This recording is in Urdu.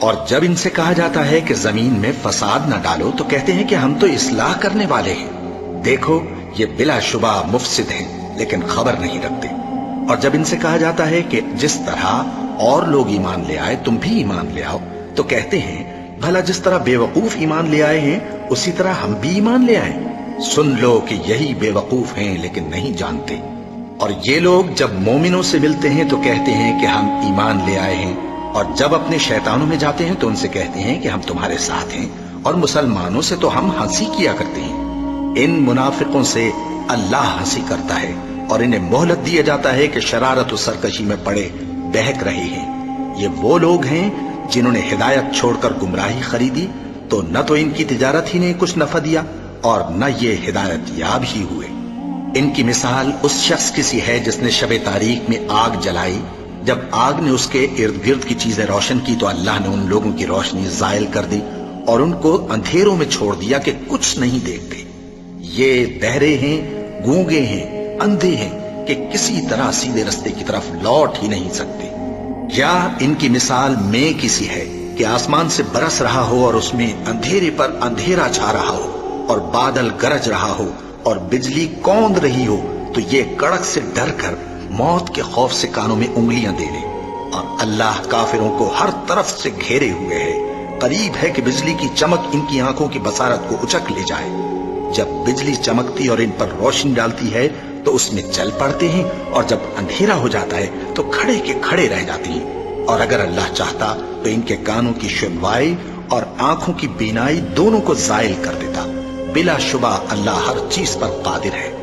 اور جب ان سے کہا جاتا ہے کہ زمین میں فساد نہ ڈالو تو کہتے ہیں کہ ہم تو اصلاح کرنے والے ہیں، دیکھو یہ بلا شبہ مفسد ہیں لیکن خبر نہیں رکھتے۔ اور جب ان سے کہا جاتا ہے کہ جس طرح اور لوگ ایمان لے آئے تم بھی ایمان لے آؤ تو کہتے ہیں بھلا جس طرح بے وقوف ایمان لے آئے ہیں اسی طرح ہم بھی ایمان لے آئیں۔ سن لو کہ یہی بے وقوف ہیں لیکن نہیں جانتے۔ اور یہ لوگ جب مومنوں سے ملتے ہیں تو کہتے ہیں کہ ہم ایمان لے آئے ہیں، اور جب اپنے شیطانوں میں جاتے ہیں تو ان سے کہتے ہیں کہ ہم تمہارے ساتھ ہیں، اور مسلمانوں سے تو ہم ہنسی کیا کرتے ہیں۔ ان منافقوں سے اللہ ہنسی کرتا ہے اور انہیں مہلت دیا جاتا ہے کہ شرارت و سرکشی میں پڑے بہک رہے ہیں۔ یہ وہ لوگ ہیں جنہوں نے ہدایت چھوڑ کر گمراہی خریدی، تو نہ تو ان کی تجارت ہی نے کچھ نفع دیا اور نہ یہ ہدایت یاب ہی ہوئے۔ ان کی مثال اس شخص کی سی ہے جس نے شب تاریک میں آگ جلائی، جب آگ نے اس کے ارد گرد کی چیزیں روشن کی تو اللہ نے ان لوگوں کی روشنی زائل کر دی اور ان کو اندھیروں میں چھوڑ دیا کہ کچھ نہیں دیکھتے۔ یہ بہرے ہیں، گونگے ہیں، اندھے ہیں کہ کسی طرح سیدھے رستے کی طرف لوٹ ہی نہیں سکتے۔ یا ان کی مثال میں کسی ہے کہ آسمان سے برس رہا ہو اور اس میں اندھیرے پر اندھیرا چھا رہا ہو اور بادل گرج رہا ہو اور بجلی کوند رہی ہو تو یہ کڑک سے ڈر کر موت کے خوف سے کانوں میں انگلیاں دے لے۔ اور اللہ کافروں کو ہر طرف سے گھیرے ہوئے ہے، قریب ہے کہ بجلی کی چمک ان کی آنکھوں کی بصارت کو اچک لے جائے۔ جب بجلی چمکتی اور ان پر روشنی ڈالتی ہے تو اس میں چل پڑتے ہیں، اور جب اندھیرا ہو جاتا ہے تو کھڑے کے کھڑے رہ جاتے ہیں۔ اور اگر اللہ چاہتا تو ان کے کانوں کی سنوائی اور آنکھوں کی بینائی دونوں کو زائل کر دیتا۔ بلا شبہ اللہ ہر چیز پر قادر ہے۔